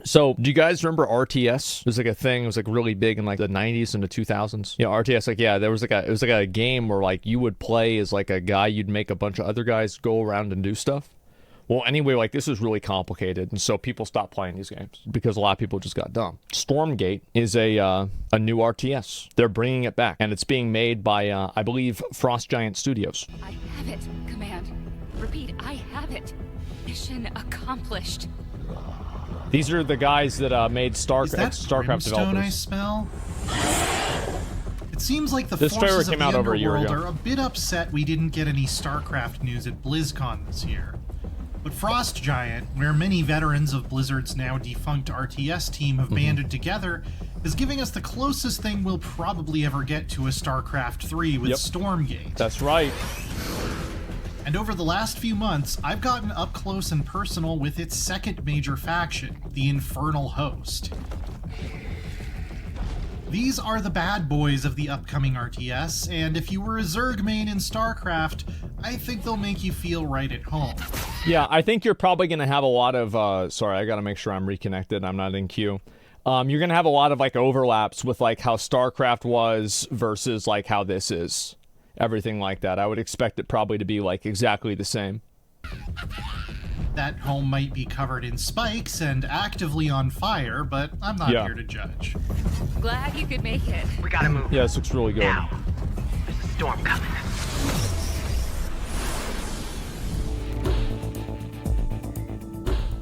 So, do you guys remember RTS? It was like a thing. It was like really big in like the 90s and the 2000s. Yeah, RTS. Like, yeah, there was like it was like a game where like you would play as like a guy. You'd make a bunch of other guys go around and do stuff. Well, anyway, like this is really complicated, and so people stopped playing these games because a lot of people just got dumb. Stormgate is a new RTS. They're bringing it back, and it's being made by I believe Frost Giant Studios. I have it, Command. Repeat, I have it. Mission accomplished. These are the guys that made Starcraft developers. I smell? It seems like the this trailer forces came of out the over a year underworld ago. are a bit upset we didn't get any Starcraft news at BlizzCon this year. But Frost Giant, where many veterans of Blizzard's now defunct RTS team have banded together, is giving us the closest thing we'll probably ever get to a Starcraft 3 with Stormgate. That's right. And over the last few months, I've gotten up close and personal with its second major faction, the Infernal Host. These are the bad boys of the upcoming RTS, and if you were a Zerg main in StarCraft, I think they'll make you feel right at home. Yeah, I think you're probably going to have a lot of, sorry, I got to make sure I'm reconnected, I'm not in queue. You're going to have a lot of, like, overlaps with, like, how StarCraft was versus, like, how this is. Everything like that. I would expect it probably to be, like, exactly the same. That home might be covered in spikes and actively on fire, but I'm not here to judge. Glad you could make it. We gotta move. Yeah, this looks really good. Now. There's a storm coming.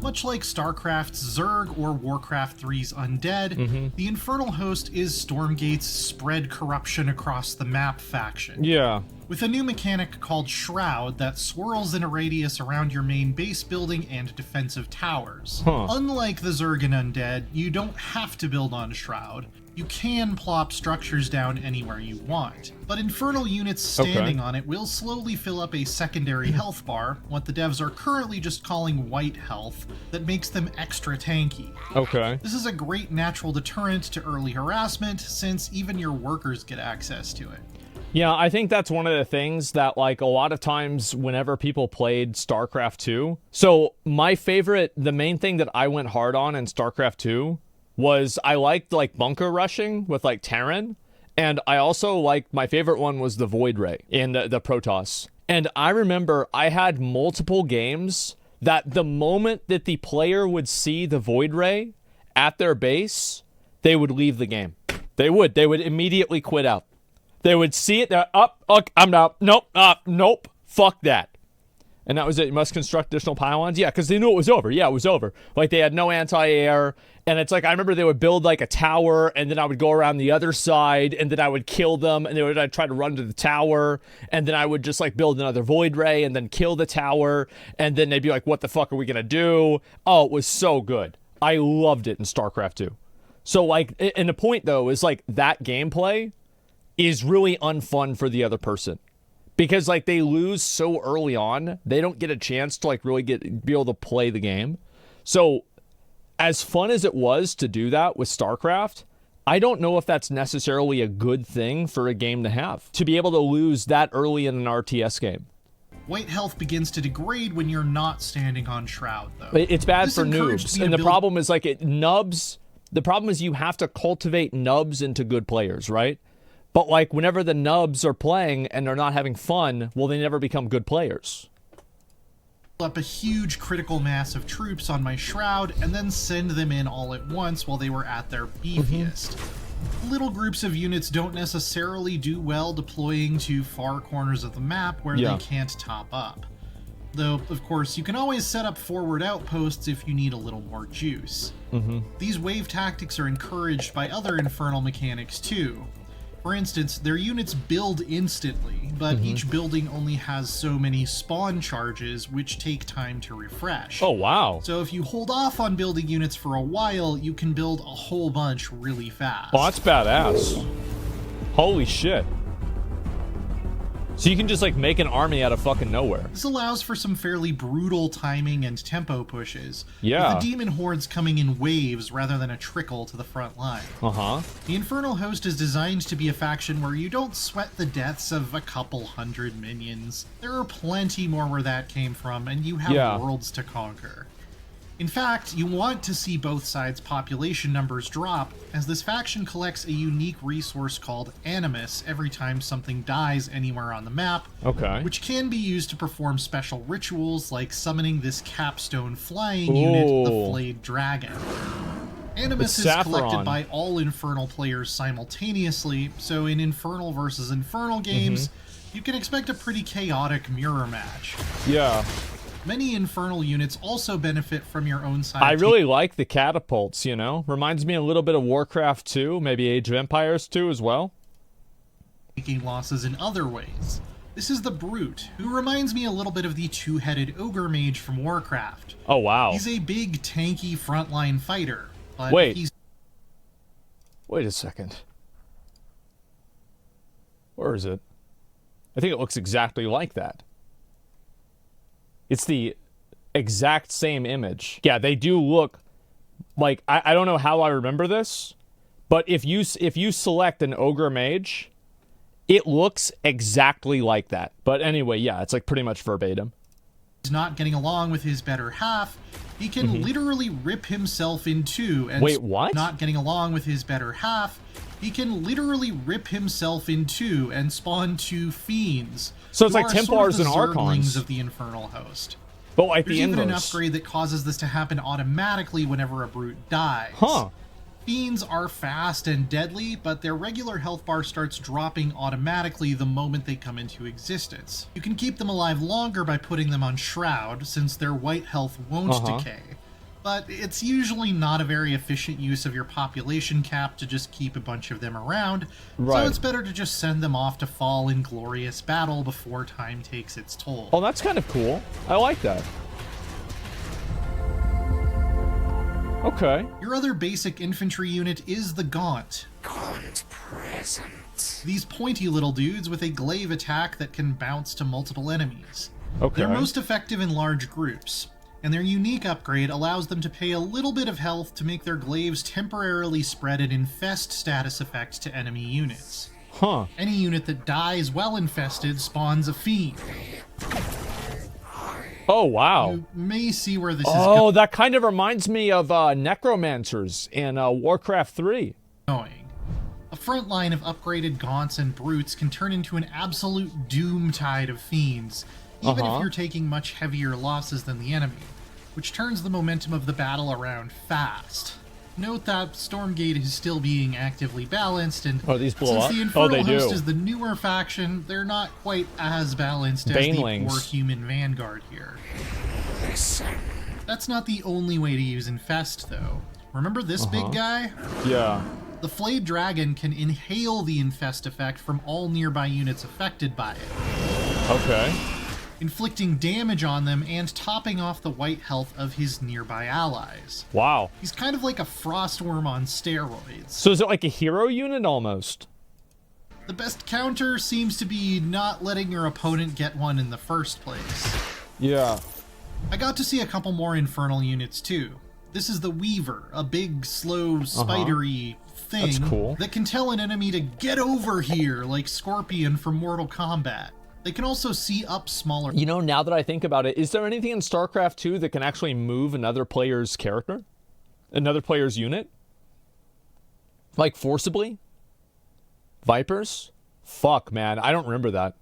Much like StarCraft's Zerg or Warcraft 3's Undead, the Infernal Host is Stormgate's spread corruption across the map faction. Yeah. With a new mechanic called Shroud that swirls in a radius around your main base building and defensive towers. Unlike the Zerg and Undead, you don't have to build on Shroud. You can plop structures down anywhere you want, but infernal units standing on it will slowly fill up a secondary health bar, what the devs are currently just calling white health, that makes them extra tanky. Okay. This is a great natural deterrent to early harassment, since even your workers get access to it. Yeah, I think that's one of the things that, like, a lot of times whenever people played StarCraft 2, so my favorite, the main thing that I went hard on in StarCraft 2 was I liked, like, bunker rushing with, like, Terran, and I also liked, my favorite one was the Void Ray in the Protoss. And I remember I had multiple games that the moment that the player would see the Void Ray at their base, they would leave the game. They would immediately quit out. They would see it, they're up, I'm out, nope, fuck that. And that was it. You must construct additional pylons. Yeah, because they knew it was over. Yeah, it was over. Like, they had no anti-air. And it's like, I remember they would build, like, a tower, and then I would go around the other side, and then I would kill them, and I'd try to run to the tower, and then I would just, like, build another Void Ray, and then kill the tower, and then they'd be like, what the fuck are we gonna do? Oh, it was so good. I loved it in StarCraft 2. So, like, and the point, though, is, like, that gameplay is really unfun for the other person. Because, like, they lose so early on, they don't get a chance to, like, really be able to play the game. So, as fun as it was to do that with StarCraft, I don't know if that's necessarily a good thing for a game to have. To be able to lose that early in an RTS game. White health begins to degrade when you're not standing on Shroud, though. It's bad for noobs. And the problem is, like, the problem is you have to cultivate nubs into good players, right? But, like, whenever the nubs are playing and they're not having fun, well, they never become good players. Up a huge critical mass of troops on my Shroud and then send them in all at once while they were at their beefiest. Little groups of units don't necessarily do well deploying to far corners of the map where they can't top up. Though, of course, you can always set up forward outposts if you need a little more juice. These wave tactics are encouraged by other infernal mechanics too. For instance, their units build instantly, but each building only has so many spawn charges, which take time to refresh. Oh, wow. So if you hold off on building units for a while, you can build a whole bunch really fast. Oh, that's badass. Holy shit. So you can just, like, make an army out of fucking nowhere. This allows for some fairly brutal timing and tempo pushes, Yeah. with the demon hordes coming in waves rather than a trickle to the front line. The Infernal Host is designed to be a faction where you don't sweat the deaths of a couple hundred minions. There are plenty more where that came from, and you have worlds to conquer. In fact, you want to see both sides' population numbers drop, as this faction collects a unique resource called Animus every time something dies anywhere on the map, Okay. which can be used to perform special rituals like summoning this capstone flying unit, the Flayed Dragon. Animus is collected by all Infernal players simultaneously, so in Infernal versus Infernal games, you can expect a pretty chaotic mirror match. Yeah. Many Infernal units also benefit from your own side. I really like the catapults, you know? Reminds me a little bit of Warcraft 2, maybe Age of Empires 2 as well. Taking losses in other ways. This is the Brute, who reminds me a little bit of the two-headed ogre mage from Warcraft. Oh, wow. He's a big, tanky frontline fighter, but Wait a second. Where is it? I think it looks exactly like that. It's the exact same image. Yeah, they do look like, I don't know how I remember this, but if you select an ogre mage, it looks exactly like that. But anyway, yeah, it's like pretty much verbatim. He's not getting along with his better half. He can literally rip himself in two. And wait, what? Not getting along with his better half. He can literally rip himself in two and spawn two fiends. So it's like Templars and Archons of the Infernal host. But like There's the even an inverse. upgrade that causes this to happen automatically whenever a brute dies. Huh. Fiends are fast and deadly, but their regular health bar starts dropping automatically the moment they come into existence. You can keep them alive longer by putting them on Shroud, since their white health won't decay. But it's usually not a very efficient use of your population cap to just keep a bunch of them around, so it's better to just send them off to fall in glorious battle before time takes its toll. Oh, that's kind of cool. I like that. Okay. Your other basic infantry unit is the Gaunt. Gaunt present. These pointy little dudes with a glaive attack that can bounce to multiple enemies. Okay. They're most effective in large groups, and their unique upgrade allows them to pay a little bit of health to make their glaives temporarily spread an infest status effect to enemy units. Huh. Any unit that dies while infested spawns a fiend. Oh, wow. You may see where this is Oh, that kind of reminds me of Necromancers in Warcraft 3. going. A front line of upgraded Gaunts and Brutes can turn into an absolute doom tide of fiends, even if you're taking much heavier losses than the enemy, which turns the momentum of the battle around fast. Note that Stormgate is still being actively balanced, and these blow since up? the Infernal they host do. is the newer faction, they're not quite as balanced as Banelings. the poor human vanguard here. Listen. That's not the only way to use Infest, though. Remember this big guy? Yeah. The Flayed Dragon can inhale the Infest effect from all nearby units affected by it, Okay. inflicting damage on them and topping off the white health of his nearby allies. Wow. He's kind of like a Frostworm on steroids. So is it like a hero unit almost? The best counter seems to be not letting your opponent get one in the first place. Yeah. I got to see a couple more Infernal units too. This is the Weaver, a big, slow, spidery thing That's cool. that can tell an enemy to get over here, like Scorpion from Mortal Kombat. They can also see up smaller. You know, now that I think about it, is there anything in StarCraft 2 that can actually move another player's character? Another player's unit? Like forcibly? Vipers? Fuck, man. I don't remember that.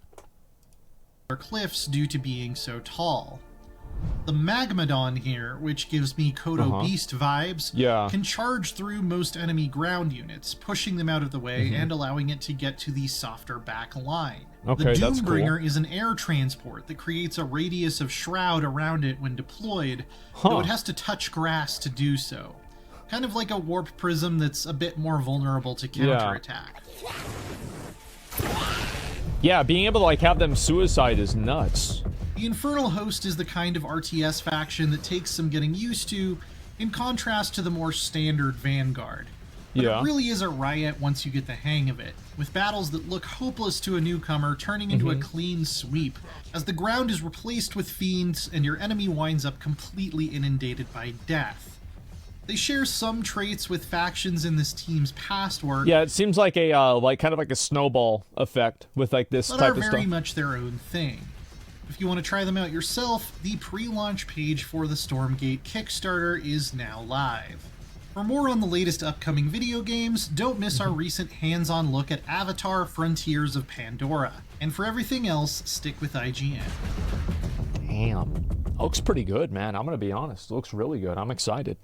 cliffs due to being so tall. The Magmadon here, which gives me Kodo Beast vibes, can charge through most enemy ground units, pushing them out of the way and allowing it to get to the softer back line. Okay, the that's Doombringer cool. is an air transport that creates a radius of shroud around it when deployed, though it has to touch grass to do so. Kind of like a warp prism that's a bit more vulnerable to counterattack. Yeah, being able to like have them suicide is nuts. The Infernal Host is the kind of RTS faction that takes some getting used to, in contrast to the more standard Vanguard. But it really is a riot once you get the hang of it, with battles that look hopeless to a newcomer turning into a clean sweep, as the ground is replaced with fiends and your enemy winds up completely inundated by death. They share some traits with factions in this team's past work. Yeah, it seems like a like kind of like a snowball effect with like this but type are of very stuff. much their own thing. If you want to try them out yourself, the pre-launch page for the Stormgate Kickstarter is now live. For more on the latest upcoming video games, don't miss our recent hands-on look at Avatar: Frontiers of Pandora. And for everything else, stick with IGN. Damn. Looks pretty good, man. I'm going to be honest. It looks really good. I'm excited.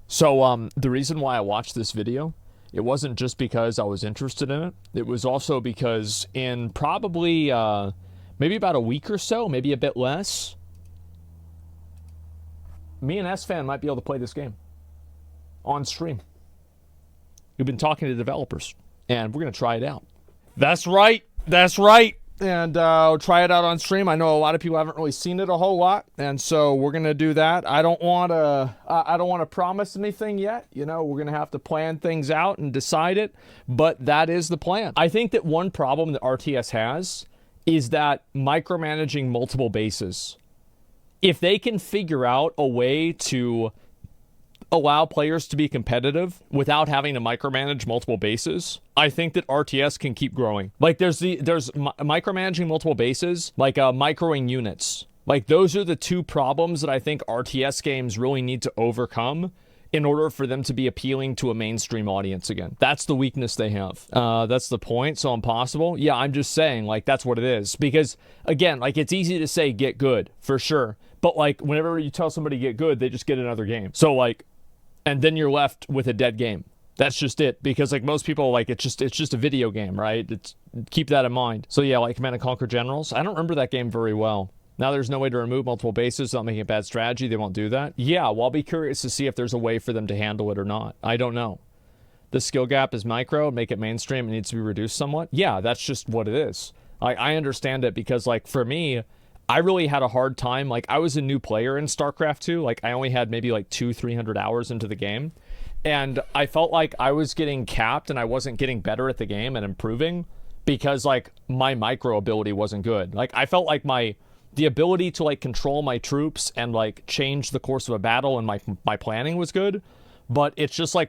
So, the reason why I watched this video, it wasn't just because I was interested in it. It was also because in probably, maybe about a week or so, maybe a bit less, me and S-Fan might be able to play this game on stream. We've been talking to developers, and we're going to try it out. That's right. That's right. And we'll try it out on stream. I know a lot of people haven't really seen it a whole lot, and so we're going to do that. I don't want to promise anything yet. You know, we're going to have to plan things out and decide it, but that is the plan. I think that one problem that RTS has is that micromanaging multiple bases. If they can figure out a way to allow players to be competitive without having to micromanage multiple bases, I think that RTS can keep growing. Like there's micromanaging multiple bases, like microing units. Like those are the two problems that I think RTS games really need to overcome in order for them to be appealing to a mainstream audience again. That's the weakness they have. That's the point. So impossible. Yeah, I'm just saying, like, that's what it is. Because again, like, it's easy to say get good for sure, but like whenever you tell somebody get good, they just get another game. So like, and then you're left with a dead game. That's just it. Because like most people, like it's just a video game, right? Keep that in mind. So yeah, like Command & Conquer Generals. I don't remember that game very well. Now there's no way to remove multiple bases without making a bad strategy. They won't do that. Yeah, well, I'll be curious to see if there's a way for them to handle it or not. I don't know. The skill gap is micro. Make it mainstream. It needs to be reduced somewhat. Yeah, that's just what it is. I understand it because like for me, I really had a hard time. Like, I was a new player in Starcraft 2. Like, I only had maybe like 200-300 hours into the game. And I felt like I was getting capped and I wasn't getting better at the game and improving because, like, my micro ability wasn't good. Like, I felt like the ability to, like, control my troops and, like, change the course of a battle and my planning was good. But it's just, like,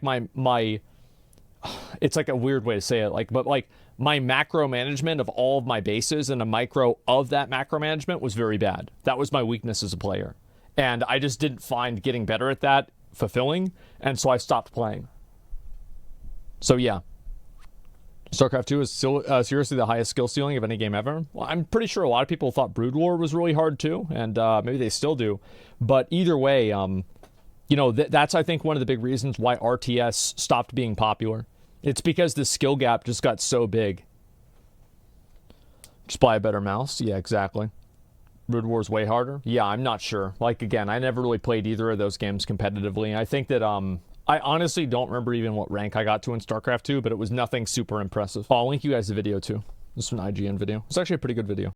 it's like a weird way to say it. Like, but, like, my macro management of all of my bases and a micro of that macro management was very bad. That was my weakness as a player. And I just didn't find getting better at that fulfilling, and so I stopped playing. So yeah. StarCraft 2 is still seriously the highest skill ceiling of any game ever. Well, I'm pretty sure a lot of people thought Brood War was really hard too, and maybe they still do. But either way, you know, that's, I think, one of the big reasons why RTS stopped being popular. It's because the skill gap just got so big. Just buy a better mouse. Yeah, exactly. Brood War's way harder. Yeah, I'm not sure. Like, again, I never really played either of those games competitively. I think that, I honestly don't remember even what rank I got to in StarCraft 2, but it was nothing super impressive. I'll link you guys the video too. This is an IGN video. It's actually a pretty good video.